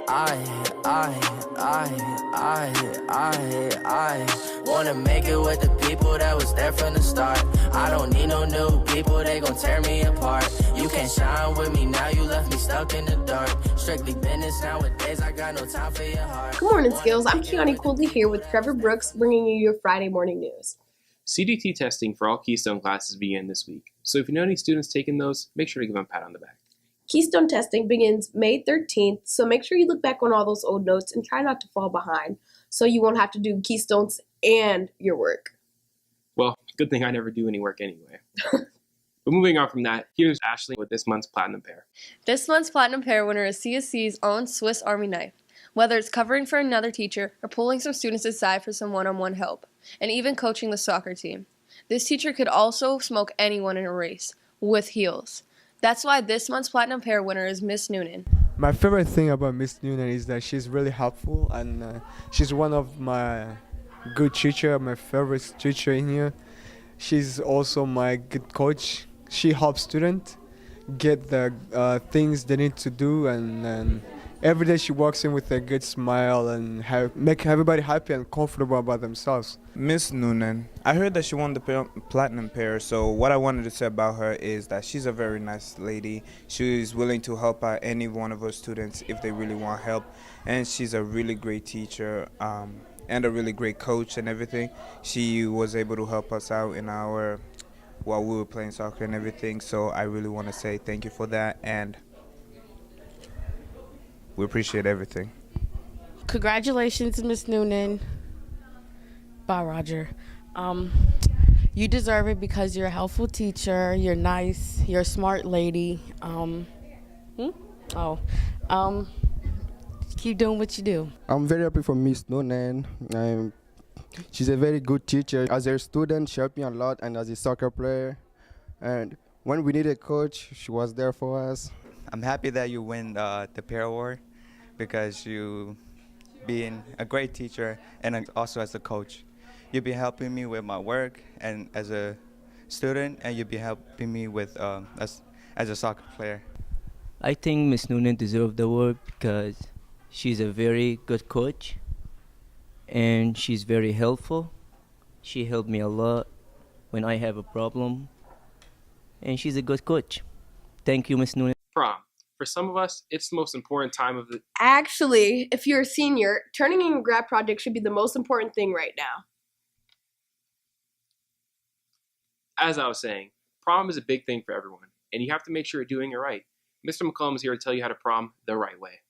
I wanna make it with the people that was there from the start. I don't need no new people, they gon' tear me apart. You can't shine with me now, you left me stuck in the dark. Strictly business nowadays, I got no time for your heart. Good morning, Skills. I'm Kiani Cooley here with Trevor Brooks, bringing you your Friday morning news. CDT testing for all Keystone classes began this week, so if you know any students taking those, make sure to give them a pat on the back. Keystone testing begins May 13th, so make sure you look back on all those old notes and try not to fall behind so you won't have to do Keystones and your work. Well, good thing I never do any work anyway. But moving on from that, here's Ashley with this month's Platinum Pair. This month's Platinum Pair winner is CSE's own Swiss Army knife. Whether it's covering for another teacher or pulling some students aside for some one-on-one help, and even coaching the soccer team. This teacher could also smoke anyone in a race, with heels. That's why this month's Platinum Pair winner is Miss Noonan. My favorite thing about Miss Noonan is that she's really helpful, and she's one of my good teacher, my favorite teacher in here. She's also my good coach. She helps students get the things they need to do, and every day she walks in with a good smile and make everybody happy and comfortable about themselves. Miss Noonan, I heard that she won the Platinum Pair, so what I wanted to say about her is that she's a very nice lady. She's willing to help out any one of her students if they really want help, and she's a really great teacher and a really great coach and everything. She was able to help us out while we were playing soccer and everything, so I really want to say thank you for that, and we appreciate everything. Congratulations, Miss Noonan. Bye, Roger. You deserve it because you're a helpful teacher, you're nice, you're a smart lady. Keep doing what you do. I'm very happy for Miss Noonan. She's a very good teacher. As a student, she helped me a lot, and as a soccer player. And when we needed a coach, she was there for us. I'm happy that you win the pair award because you being a great teacher and also as a coach. You'll be helping me with my work and as a student, and you'll be helping me with as a soccer player. I think Miss Noonan deserves the award because she's a very good coach and she's very helpful. She helped me a lot when I have a problem, and she's a good coach. Thank you, Miss Noonan. Prom. For some of us, it's the most important time of the... Actually, if you're a senior, turning in your grad project should be the most important thing right now. As I was saying, prom is a big thing for everyone, and you have to make sure you're doing it right. Mr. McCollum is here to tell you how to prom the right way.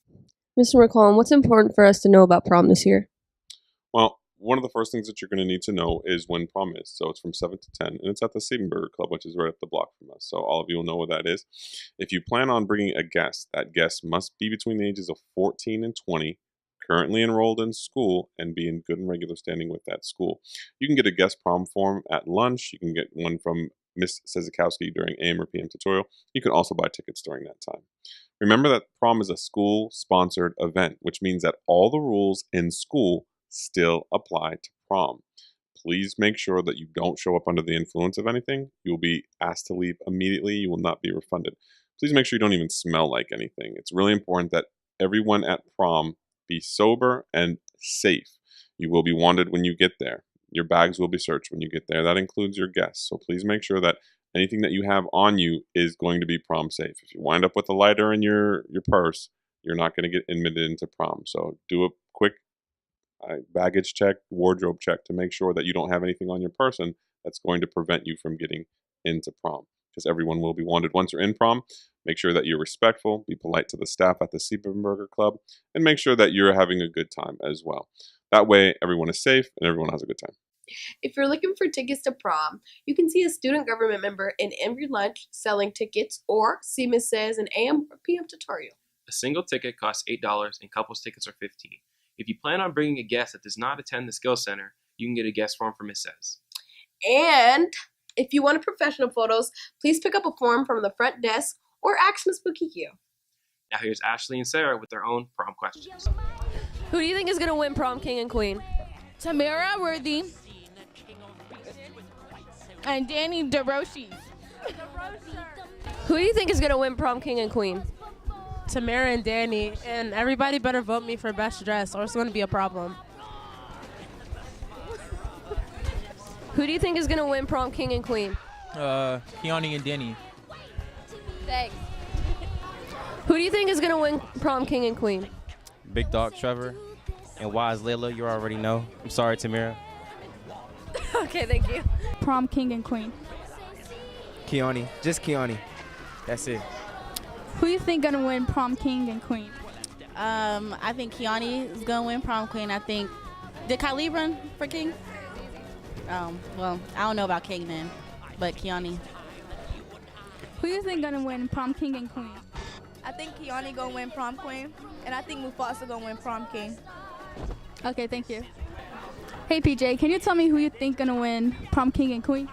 Mr. McCollum, what's important for us to know about prom this year? Well, one of the first things that you're going to need to know is when prom is. So it's from 7 to 10, and it's at the Siebenberger Club, which is right up the block from us. So all of you will know what that is. If you plan on bringing a guest, that guest must be between the ages of 14 and 20, currently enrolled in school, and be in good and regular standing with that school. You can get a guest prom form at lunch. You can get one from Miss Sezakowski during AM or PM tutorial. You can also buy tickets during that time. Remember that prom is a school-sponsored event, which means that all the rules in school still apply to prom. Please make sure that you don't show up under the influence of anything. You will be asked to leave immediately. You will not be refunded. Please make sure you don't even smell like anything. It's really important that everyone at prom be sober and safe. You will be wanted when you get there. Your bags will be searched when you get there. That includes your guests. So please make sure that anything that you have on you is going to be prom safe. If you wind up with a lighter in your purse, you're not going to get admitted into prom. So do a quick baggage check, wardrobe check to make sure that you don't have anything on your person that's going to prevent you from getting into prom. Because everyone will be wanted once you're in prom. Make sure that you're respectful, be polite to the staff at the Siebenberger Club, and make sure that you're having a good time as well. That way, everyone is safe and everyone has a good time. If you're looking for tickets to prom, you can see a student government member in every lunch selling tickets, or see Ms. Says an AM or PM tutorial. A single ticket costs $8 and couples tickets are $15. If you plan on bringing a guest that does not attend the Skills Center, you can get a guest form from Ms. Says. And if you want professional photos, please pick up a form from the front desk or ask Ms. Bukikio. Now here's Ashley and Sarah with their own prom questions. Who do you think is going to win prom king and queen? Tamara Worthy and Danny DeRoshi. Who do you think is going to win prom king and queen? Tamara and Danny, and everybody better vote me for best dress or it's going to be a problem. Who do you think is going to win prom king and queen? Keone and Danny. Thanks. Who do you think is going to win prom king and queen? Big Dog Trevor and Wise Layla, you already know. I'm sorry, Tamira. Okay, thank you. Prom king and queen. Keone, just Keone. That's it. Who you think gonna win prom king and queen? I think Keone is gonna win prom queen. I think did Kylie run for king? Well, I don't know about king then, but Keone. Who you think gonna win prom king and queen? I think Keone gonna win prom queen, and I think Mufasa gonna win prom king. Okay, thank you. Hey PJ, can you tell me who you think gonna win prom king and queen?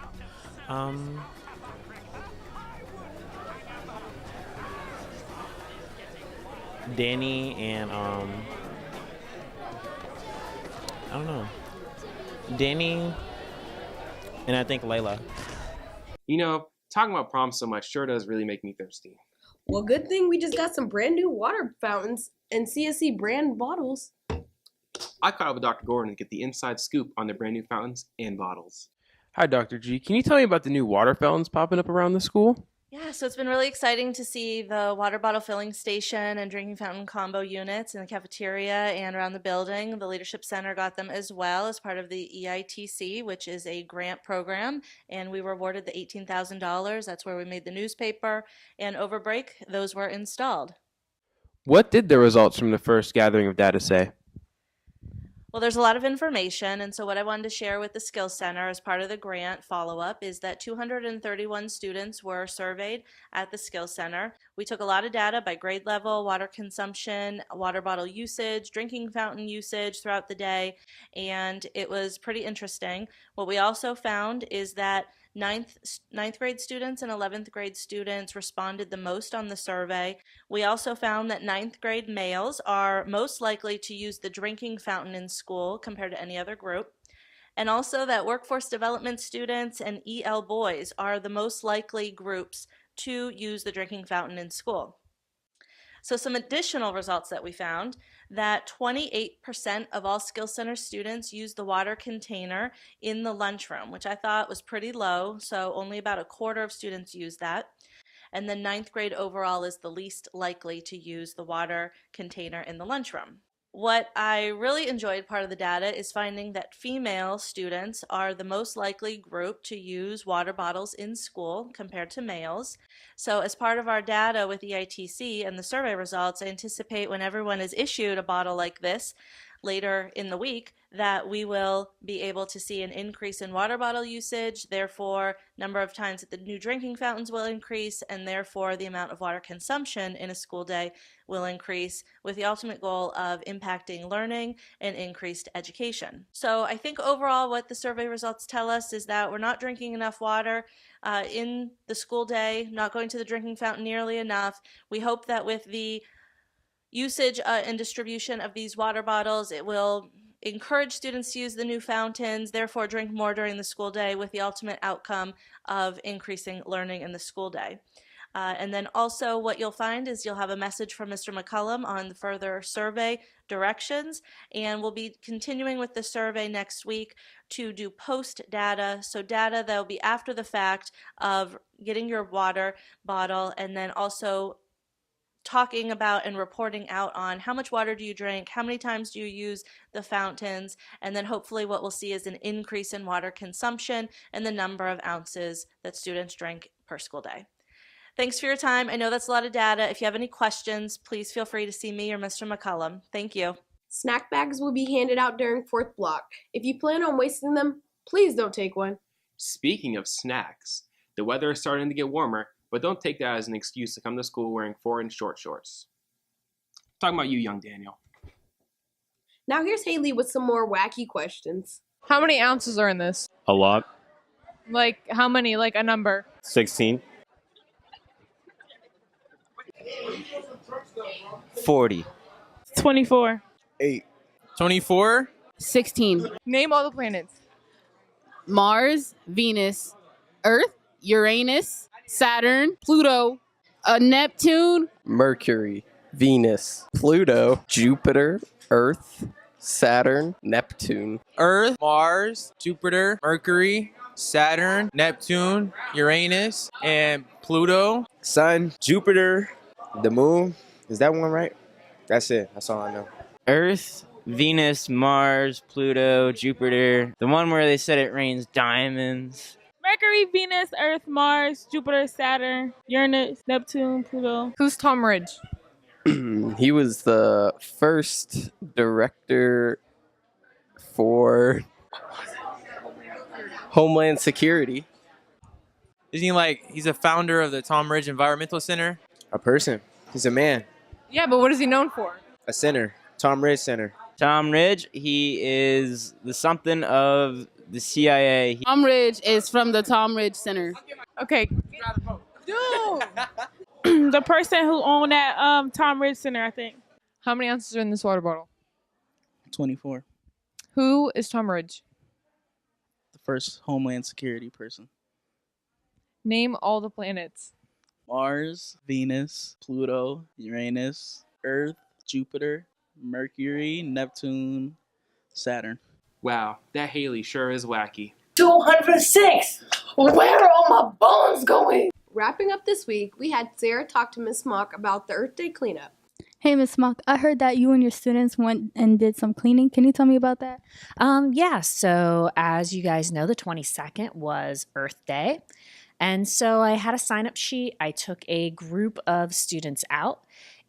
Danny and I don't know. Danny and I think Layla. You know, talking about prom so much sure does really make me thirsty. Well, good thing we just got some brand new water fountains and CSE brand bottles. I caught up with Dr. Gordon to get the inside scoop on the brand new fountains and bottles. Hi, Dr. G. Can you tell me about the new water fountains popping up around the school? Yeah, so it's been really exciting to see the water bottle filling station and drinking fountain combo units in the cafeteria and around the building. The Leadership Center got them as well as part of the EITC, which is a grant program, and we were awarded the $18,000. That's where we made the newspaper, and over break, those were installed. What did the results from the first gathering of data say? Well, there's a lot of information, and so what I wanted to share with the Skills Center as part of the grant follow-up is that 231 students were surveyed at the Skills Center. We took a lot of data by grade level, water consumption, water bottle usage, drinking fountain usage throughout the day, and it was pretty interesting. What we also found is that ninth grade students and 11th grade students responded the most on the survey. We also found that 9th grade males are most likely to use the drinking fountain in school compared to any other group. And also that workforce development students and EL boys are the most likely groups to use the drinking fountain in school. So some additional results that we found, that 28% of all Skills Center students use the water container in the lunchroom, which I thought was pretty low, so only about a quarter of students use that. And then 9th grade overall is the least likely to use the water container in the lunchroom. What I really enjoyed part of the data is finding that female students are the most likely group to use water bottles in school compared to males. So as part of our data with EITC and the survey results, I anticipate when everyone is issued a bottle like this later in the week that we will be able to see an increase in water bottle usage, therefore number of times that the new drinking fountains will increase, and therefore the amount of water consumption in a school day will increase, with the ultimate goal of impacting learning and increased education. So I think overall what the survey results tell us is that we're not drinking enough water in the school day, not going to the drinking fountain nearly enough. We hope that with the usage and distribution of these water bottles, it will encourage students to use the new fountains, therefore drink more during the school day, with the ultimate outcome of increasing learning in the school day. And then also what you'll find is you'll have a message from Mr. McCullum on the further survey directions, and we'll be continuing with the survey next week to do post data, so data that will be after the fact of getting your water bottle, and then also talking about and reporting out on how much water do you drink, how many times do you use the fountains, and then hopefully what we'll see is an increase in water consumption and the number of ounces that students drink per school day. Thanks for your time. I know that's a lot of data. If you have any questions, please feel free to see me or Mr. McCullum. Thank you. Snack bags will be handed out during fourth block. If you plan on wasting them, please don't take one. Speaking of snacks, the weather is starting to get warmer, but don't take that as an excuse to come to school wearing 4-inch short shorts. Talking about you, young Daniel. Now here's Haley with some more wacky questions. How many ounces are in this? A lot. Like, how many? Like a number? 16. 40. 24. 8. 24. 16. Name all the planets. Mars, Venus, Earth, Uranus, Saturn, Pluto, Neptune, Mercury, Venus, Pluto, Jupiter, Earth, Saturn, Neptune. Earth, Mars, Jupiter, Mercury, Saturn, Neptune, Uranus, and Pluto. Sun, Jupiter, the moon. Is that one right? That's it. That's all I know. Earth, Venus, Mars, Pluto, Jupiter. The one where they said it rains diamonds. Mercury, Venus, Earth, Mars, Jupiter, Saturn, Uranus, Neptune, Pluto. Who's Tom Ridge? He was the first director for Homeland Security. Isn't he like, he's a founder of the Tom Ridge Environmental Center? A person. He's a man. Yeah, but what is he known for? A center. Tom Ridge Center. Tom Ridge, he is the something of the CIA. Tom Ridge is from the Tom Ridge Center. Okay. Dude! The person who owned that Tom Ridge Center, I think. How many ounces are in this water bottle? 24. Who is Tom Ridge? The first Homeland Security person. Name all the planets. Mars, Venus, Pluto, Uranus, Earth, Jupiter, Mercury, Neptune, Saturn. Wow, that Haley sure is wacky. 206! Where are all my bones going? Wrapping up this week, we had Sarah talk to Miss Mock about the Earth Day cleanup. Hey, Miss Mock, I heard that you and your students went and did some cleaning. Can you tell me about that? Yeah, so as you guys know, the 22nd was Earth Day. And so I had a sign-up sheet. I took a group of students out,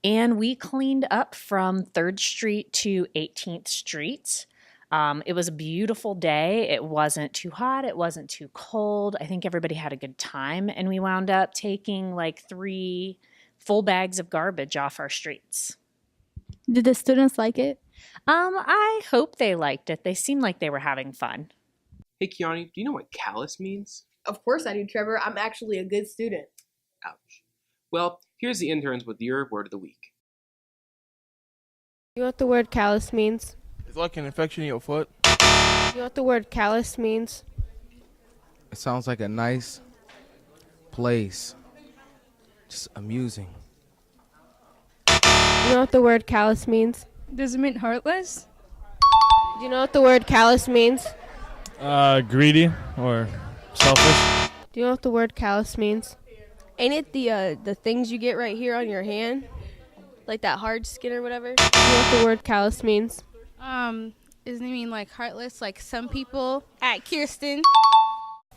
and we cleaned up from 3rd Street to 18th Street. It was a beautiful day. It wasn't too hot. It wasn't too cold. I think everybody had a good time, and we wound up taking like 3 full bags of garbage off our streets. Did the students like it? I hope they liked it. They seemed like they were having fun. Hey, Kiani, do you know what callus means? Of course I do, Trevor. I'm actually a good student. Ouch. Well, here's the interns with your word of the week. You know what the word callus means? It's like an infection in your foot. You know what the word callus means? It sounds like a nice place. Just amusing. You know what the word callus means? Does it mean heartless? Do you know what the word callus means? Greedy or selfish. Do you know what the word callus means? Ain't it the things you get right here on your hand? Like that hard skin or whatever? Do you know what the word callus means? Doesn't it mean like heartless, like some people at Kirsten?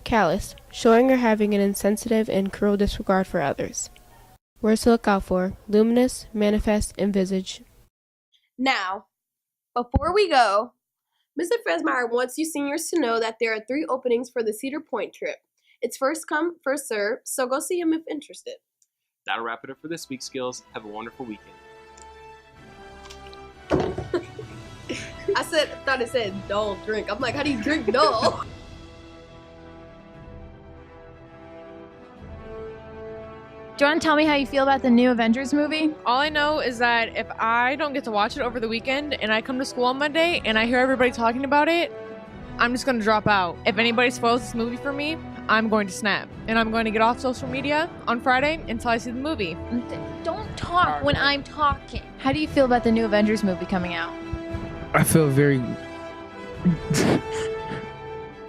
Callous, showing or having an insensitive and cruel disregard for others. Words to look out for: luminous, manifest, envisage. Now, before we go, Mr. Fresmeyer wants you seniors to know that there are 3 openings for the Cedar Point trip. It's first come, first served, so go see him if interested. That'll wrap it up for this week's Skills. Have a wonderful weekend. I thought it said dull drink. I'm like, how do you drink dull? Do you want to tell me how you feel about the new Avengers movie? All I know is that if I don't get to watch it over the weekend and I come to school on Monday and I hear everybody talking about it, I'm just going to drop out. If anybody spoils this movie for me, I'm going to snap. And I'm going to get off social media on Friday until I see the movie. Don't talk when I'm talking. How do you feel about the new Avengers movie coming out? I feel very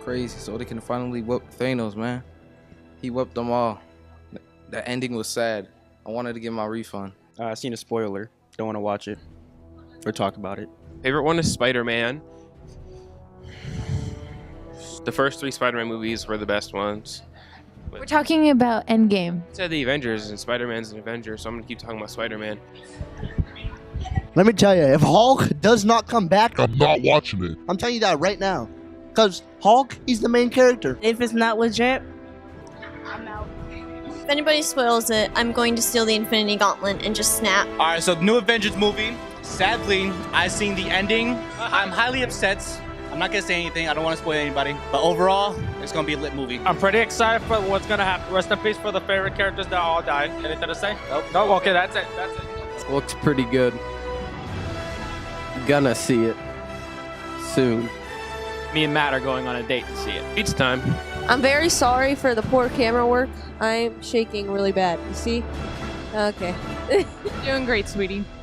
crazy, so they can finally whoop Thanos, man. He whooped them all. The ending was sad. I wanted to get my refund. I seen a spoiler. Don't want to watch it or talk about it. Favorite one is Spider-Man. The first 3 Spider-Man movies were the best ones. We're talking about Endgame. I said the Avengers, and Spider-Man's an Avenger, so I'm going to keep talking about Spider-Man. Let me tell you, if Hulk does not come back, I'm not watching it. I'm telling you that right now. Because Hulk, he's the main character. If it's not legit, I'm out. If anybody spoils it, I'm going to steal the Infinity Gauntlet and just snap. All right, so the new Avengers movie. Sadly, I've seen the ending. I'm highly upset. I'm not gonna say anything. I don't want to spoil anybody. But overall, it's gonna be a lit movie. I'm pretty excited for what's gonna happen. Rest in peace for the favorite characters that all died. Anything to say? Nope. No. Okay, that's it. That's it. Looks pretty good. Gonna see it soon. Me and Matt are going on a date to see it. Each time. I'm very sorry for the poor camera work. I'm shaking really bad. You see? Okay. Doing great, sweetie.